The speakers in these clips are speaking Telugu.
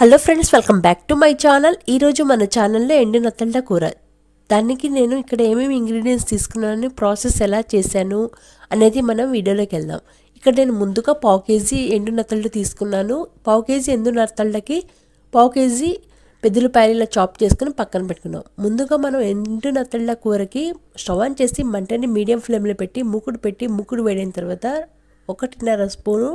Hello friends, welcome back to my channel. ఈరోజు మన ఛానల్లో ఎండు నత్తళ్ళ కూర. దానికి నేను ఇక్కడ ఏమేమి ఇంగ్రీడియంట్స్ తీసుకున్నాను, ప్రాసెస్ ఎలా చేశాను అనేది మనం వీడియోలోకి వెళ్దాం. ఇక్కడ నేను ముందుగా పావు కేజీ ఎండు నత్తళ్ళు తీసుకున్నాను. పావు కేజీ ఎండు నత్తళ్ళకి పావు కేజీ పెద్దలపాయలు చాప్ చేసుకుని పక్కన పెట్టుకున్నాం. ముందుగా మనం ఎండు నత్తళ్ళ కూరకి స్టవ్ ఆన్ చేసి మంటని మీడియం ఫ్లేమ్లో పెట్టి మూకుడు వేడిన తర్వాత 1.5 స్పూను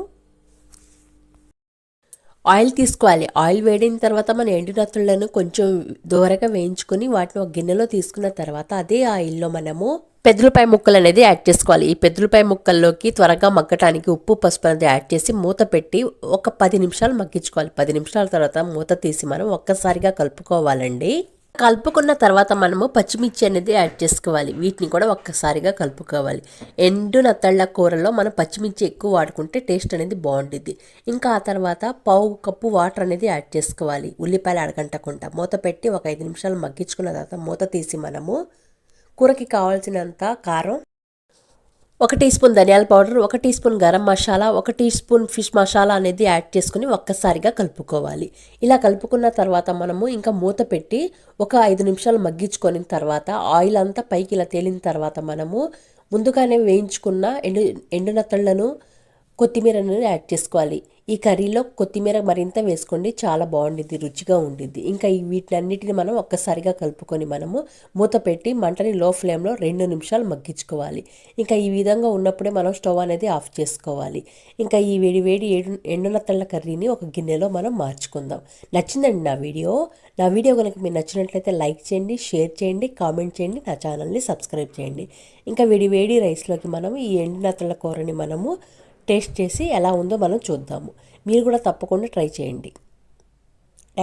ఆయిల్ తీసుకోవాలి. ఆయిల్ వేడిన తర్వాత మన ఎండు నత్తలను కొంచెం దూరగా వేయించుకొని వాటిని ఒక గిన్నెలో తీసుకున్న తర్వాత అదే ఆయిల్లో మనము పెద్దలపాయ ముక్కలు అనేది యాడ్ చేసుకోవాలి. ఈ పెద్దలపాయ ముక్కల్లోకి త్వరగా మగ్గటానికి ఉప్పు, పసుపు అనేది యాడ్ చేసి మూత పెట్టి ఒక 10 నిమిషాలు మగ్గించుకోవాలి. 10 నిమిషాల తర్వాత మూత తీసి మనం ఒక్కసారిగా కలుపుకోవాలండి. కలుపుకున్న తర్వాత మనము పచ్చిమిర్చి అనేది యాడ్ చేసుకోవాలి. వీటిని కూడా ఒక్కసారిగా కలుపుకోవాలి. ఎండు నత్తళ్ళ కూరలో మనం పచ్చిమిర్చి ఎక్కువ వాడుకుంటే టేస్ట్ అనేది బాగుంటుంది. ఇంకా ఆ తర్వాత పావు కప్పు వాటర్ అనేది యాడ్ చేసుకోవాలి. ఉల్లిపాయలు అడగంటకుండా మూత పెట్టి ఒక 5 నిమిషాలు మగ్గించుకున్న తర్వాత మూత తీసి మనము కూరకి కావాల్సినంత కారం, 1 టీ స్పూన్ ధనియాల powder, 1 teaspoon garam masala, 1 teaspoon fish masala అనేది యాడ్ చేసుకుని ఒక్కసారిగా కలుపుకోవాలి. ఇలా కలుపుకున్న తర్వాత మనము ఇంకా మూత పెట్టి ఒక 5 నిమిషాలు మగ్గించుకొని తర్వాత ఆయిల్ అంతా పైకి ఇలా తేలిన తర్వాత మనము ముందుగానే వేయించుకున్న ఎండు నత్తళ్ళను, కొత్తిమీర అనేది యాడ్ చేసుకోవాలి. ఈ కర్రీలో కొత్తిమీర మరింత వేసుకోండి, చాలా బాగుండిద్ది, రుచిగా ఉండిద్ది. ఇంకా వీటినన్నిటిని మనం ఒక్కసారిగా కలుపుకొని మనము మూత పెట్టి మంటని లో ఫ్లేమ్లో 2 నిమిషాలు మగ్గించుకోవాలి. ఇంకా ఈ విధంగా ఉన్నప్పుడే మనం స్టవ్ అనేది ఆఫ్ చేసుకోవాలి. ఇంకా ఈ వేడి ఎండు నత్తళ్ళ కర్రీని ఒక గిన్నెలో మనం మార్చుకుందాం. నచ్చిందండి నా వీడియో కనుక మీరు నచ్చినట్లయితే లైక్ చేయండి, షేర్ చేయండి, కామెంట్ చేయండి, నా ఛానల్ని సబ్స్క్రైబ్ చేయండి. ఇంకా వేడి రైస్లోకి మనం ఈ ఎండు నత్తళ్ళ కూరని మనము టేస్ట్ చేసి ఎలా ఉందో మనం చూద్దాము. మీరు కూడా తప్పకుండా ట్రై చేయండి.